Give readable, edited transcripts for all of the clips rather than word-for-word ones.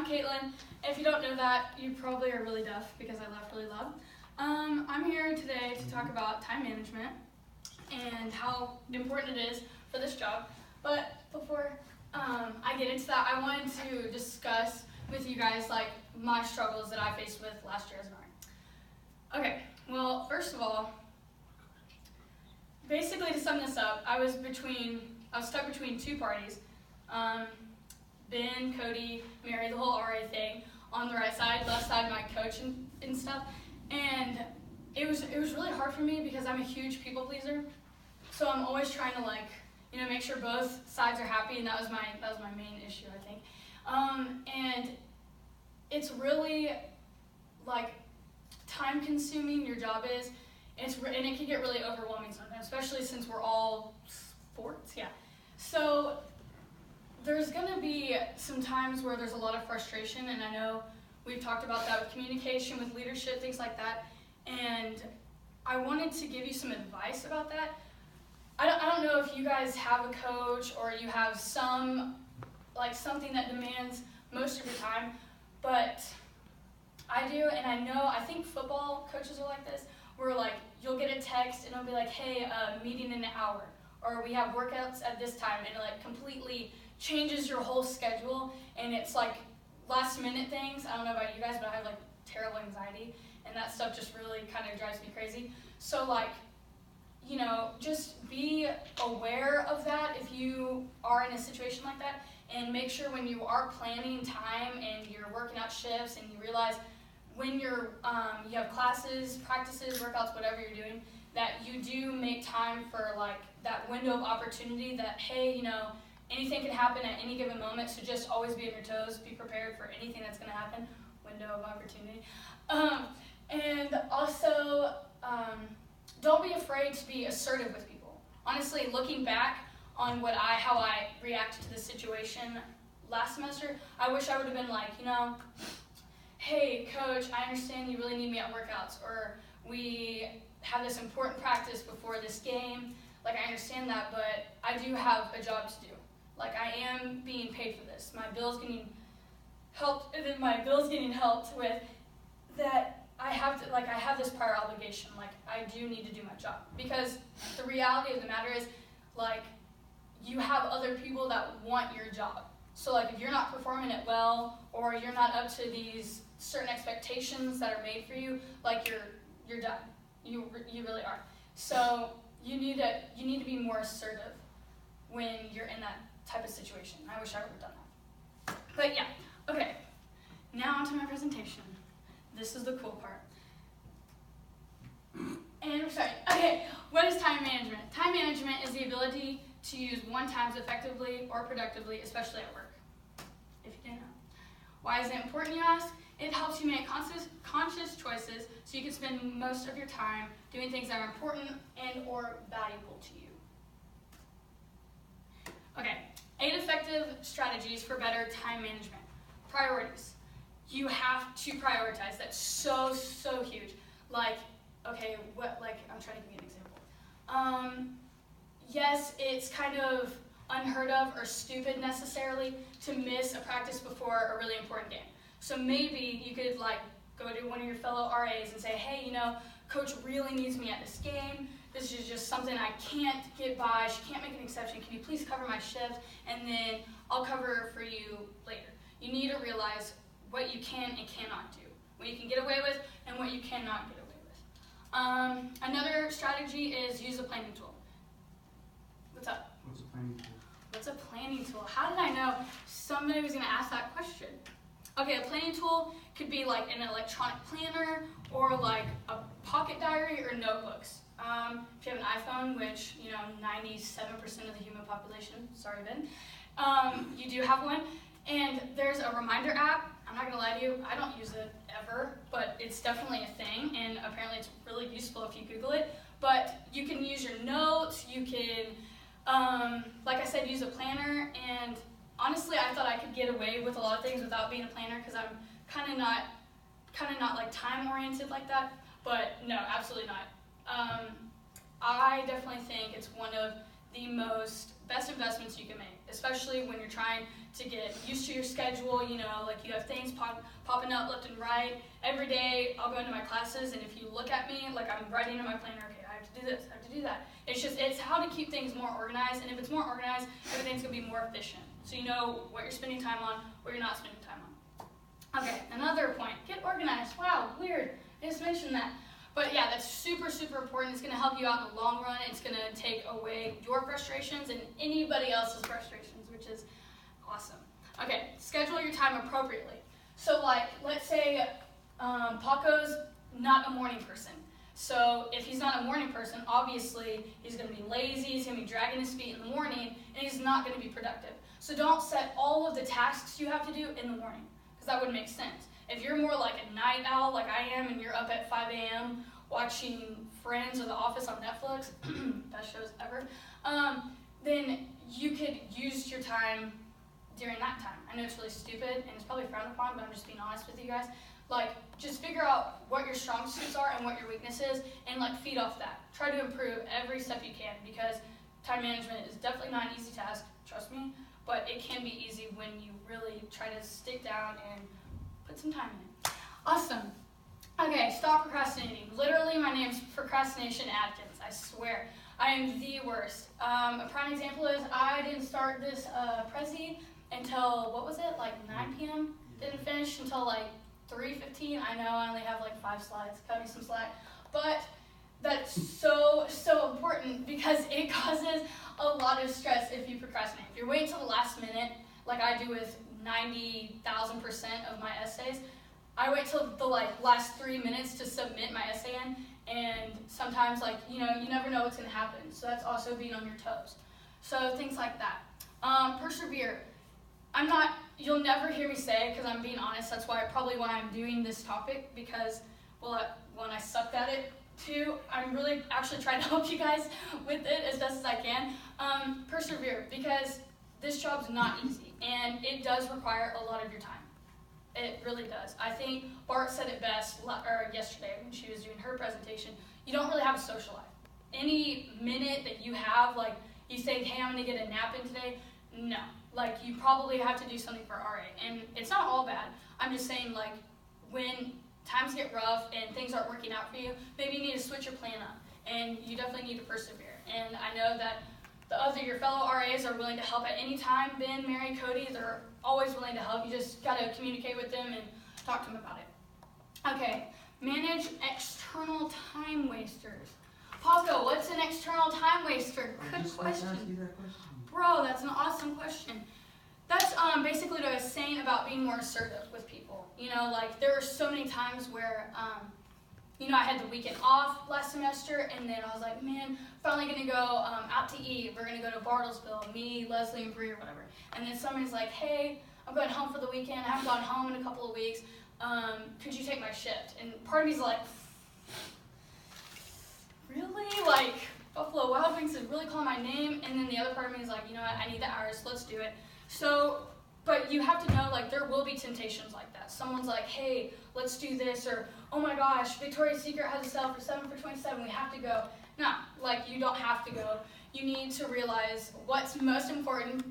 I'm Kaitlin. If you don't know that, you probably are really deaf because I laughed really loud. I'm here today to talk about time management and how important it is for this job. But before I get into that, I wanted to discuss with you guys like my struggles that I faced with last year as an RA. Okay, well, first of all, basically to sum this up, I was stuck between two parties. Ben, Cody, Mary, the whole RA thing on the right side, left side my coach and stuff. And it was really hard for me because I'm a huge people pleaser. So I'm always trying to make sure both sides are happy, and that was my main issue, I think. And it's really time consuming, your job is. And it can get really overwhelming sometimes, especially since we're all sports, yeah. So there's gonna be some times where there's a lot of frustration, and I know we've talked about that with communication, with leadership, things like that. And I wanted to give you some advice about that. I don't know if you guys have a coach or you have something that demands most of your time, but I do, and I think football coaches are like this, where you'll get a text and it'll be like, hey, meeting in an hour, or we have workouts at this time, and it completely changes your whole schedule, and it's last minute things. I don't know about you guys, but I have terrible anxiety, and that stuff just really kind of drives me crazy. So just be aware of that if you are in a situation like that, and make sure when you are planning time and you're working out shifts and you realize when you have classes, practices, workouts, whatever you're doing, that you do make time for that window of opportunity that, hey, anything can happen at any given moment, so just always be on your toes, be prepared for anything that's going to happen, window of opportunity. And also, don't be afraid to be assertive with people. Honestly, looking back on how I reacted to this situation last semester, I wish I would have been hey, coach, I understand you really need me at workouts, or we have this important practice before this game. I understand that, but I do have a job to do. I am being paid for this. My bill's getting helped with that. I have this prior obligation. I do need to do my job, because the reality of the matter is, you have other people that want your job. So if you're not performing it well, or you're not up to these certain expectations that are made for you, you're done. You really are. So you need to be more assertive when you're in that type of situation. I wish I would have done that. But yeah, okay. Now onto my presentation. This is the cool part. And we're starting. Okay, what is time management? Time management is the ability to use one times effectively or productively, especially at work, if you didn't know. Why is it important, you ask? It helps you make conscious choices so you can spend most of your time doing things that are important and or valuable to you. Okay, 8 effective strategies for better time management. Priorities. You have to prioritize. That's so huge. I'm trying to give you an example. Yes, it's kind of unheard of or stupid necessarily to miss a practice before a really important game. So maybe you could go to one of your fellow RAs and say, hey, coach really needs me at this game. This is just something I can't get by. She can't make an exception. Can you please cover my shift, and then I'll cover for you later. You need to realize what you can and cannot do, what you can get away with and what you cannot get away with. Another strategy is use a planning tool. What's up? What's a planning tool? What's a planning tool? How did I know somebody was going to ask that question? Okay, a planning tool could be an electronic planner, or a pocket diary or notebooks. If you have an iPhone, which 97% of the human population, sorry Ben, you do have one, and there's a reminder app. I'm not gonna lie to you, I don't use it ever, but it's definitely a thing, and apparently it's really useful if you Google it. But you can use your notes, you can, like I said, use a planner, and honestly, I thought I could get away with a lot of things without being a planner, because I'm kind of not time oriented like that. But no, absolutely not. I definitely think it's one of the best investments you can make, especially when you're trying to get used to your schedule. You know, like you have things popping up left and right. Every day I'll go into my classes, and if you look at me, like I'm writing in my planner, okay, I have to do this, I have to do that. It's how to keep things more organized, and if it's more organized, everything's gonna be more efficient. So you know what you're spending time on, what you're not spending time on. Okay, another point, get organized. Wow, weird, I just mentioned that. But yeah, that's super, super important. It's gonna help you out in the long run. It's gonna take away your frustrations and anybody else's frustrations, which is awesome. Okay, schedule your time appropriately. So like, let's say Paco's not a morning person. So if he's not a morning person, obviously he's gonna be lazy, he's gonna be dragging his feet in the morning, and he's not gonna be productive. So don't set all of the tasks you have to do in the morning, because that wouldn't make sense. If you're more like a night owl like I am, and you're up at 5 a.m. watching Friends or The Office on Netflix, best shows ever, then you could use your time during that time. I know it's really stupid, and it's probably frowned upon, but I'm just being honest with you guys. Like, just figure out what your strong suits are and what your weakness is, and like feed off that. Try to improve every step you can, because time management is definitely not an easy task, trust me, but it can be easy when you really try to stick down and put some time in. Awesome. Okay, stop procrastinating. Literally, my name's Procrastination Adkins, I swear. I am the worst. A prime example is I didn't start this Prezi until, what was it, like 9 p.m.? Didn't finish until like 3:15. I know I only have like 5 slides, cut me some slack. But that's so important, because it causes a lot of stress if you procrastinate. If you're waiting till the last minute, like I do with 90,000% of my essays, I wait till the last 3 minutes to submit my essay in, and sometimes you never know what's gonna happen. So that's also being on your toes. So things like that. Persevere. You'll never hear me say, because I'm being honest, that's probably why I'm doing this topic, because, well, when I sucked at it too, I'm really actually trying to help you guys with it as best as I can. Persevere, because this job's not easy, and it does require a lot of your time. It really does. I think Bart said it best yesterday when she was doing her presentation. You don't really have a social life. Any minute that you have, like you say, hey, I'm gonna get a nap in today, no. Like, you probably have to do something for RA, and it's not all bad. I'm just saying, like, when times get rough and things aren't working out for you, maybe you need to switch your plan up, and you definitely need to persevere. And I know that your fellow RAs are willing to help at any time. Ben, Mary, Cody, they're always willing to help. You just gotta communicate with them and talk to them about it. Okay, manage external time wasters. Paco, what's an external time waster? Good question. Ask you that question. Bro, that's an awesome question. That's basically what I was saying about being more assertive with people. You know, like there are so many times where, I had the weekend off last semester, and then I was like, man, finally gonna go out to eat. We're gonna go to Bartlesville, me, Leslie, and Bree, or whatever. And then somebody's like, hey, I'm going home for the weekend. I haven't gone home in a couple of weeks. Could you take my shift? And part of me's like, really? Like, Buffalo Wild Wings is really calling my name, and then the other part of me is like, you know what, I need the hours, let's do it. So, but you have to know, like, there will be temptations like that. Someone's like, hey, let's do this, or, oh my gosh, Victoria's Secret has a sale for 7 for $27, we have to go. No, like, you don't have to go. You need to realize what's most important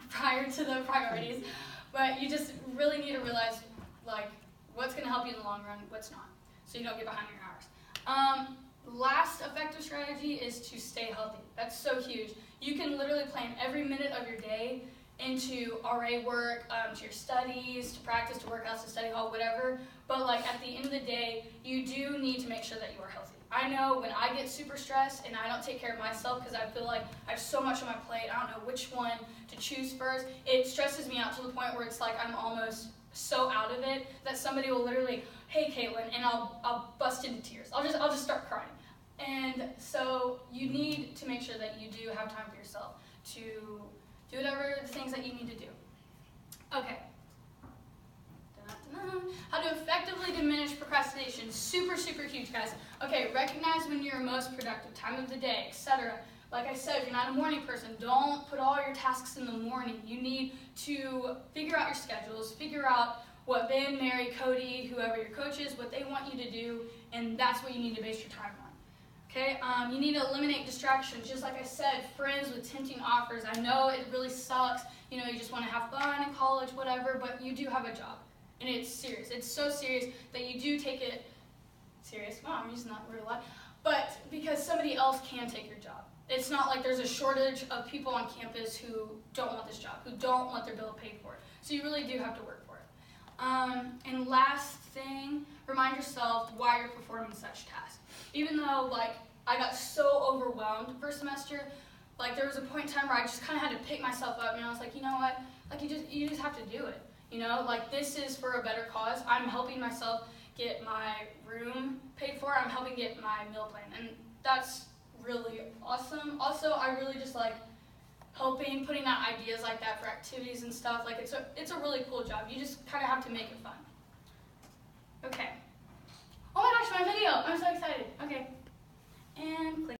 prior to the priorities, but you just really need to realize, like, what's going to help you in the long run, what's not, so you don't get behind your hours. Last effective strategy is to stay healthy. That's so huge. You can literally plan every minute of your day into RA work, to your studies, to practice, to workouts, to study hall, whatever. But like at the end of the day, you do need to make sure that you are healthy. I know when I get super stressed and I don't take care of myself because I feel like I have so much on my plate, I don't know which one to choose first, it stresses me out to the point where it's like I'm almost so out of it that somebody will literally, hey Kaitlin, and I'll bust into tears. I'll just start crying. And so you need to make sure that you do have time for yourself to do whatever the things that you need to do. Okay. How to effectively diminish procrastination. Super, super huge, guys. Okay, recognize when you're most productive, time of the day, etc. Like I said, if you're not a morning person, don't put all your tasks in the morning. You need to figure out your schedules, figure out what Ben, Mary, Cody, whoever your coach is, what they want you to do, and that's what you need to base your time on. Okay, you need to eliminate distractions. Just like I said, friends with tempting offers. I know it really sucks. You know, you just want to have fun in college, whatever, but you do have a job. And it's serious. It's so serious that you do take it serious. Wow, I'm using that word a lot. But because somebody else can take your job. It's not like there's a shortage of people on campus who don't want this job, who don't want their bill paid for. So you really do have to work for it. And last thing, remind yourself why you're performing such tasks. Even though, like, I got so overwhelmed first semester, like, there was a point in time where I just kind of had to pick myself up, and I was like, you know what, like, you just have to do it, you know, like, this is for a better cause. I'm helping myself get my room paid for, I'm helping get my meal plan, and that's really awesome. Also, I really just like helping, putting out ideas like that for activities and stuff. Like, it's a really cool job. You just kind of have to make it fun. Okay. Oh my gosh, my video! I'm so excited. Okay. And click.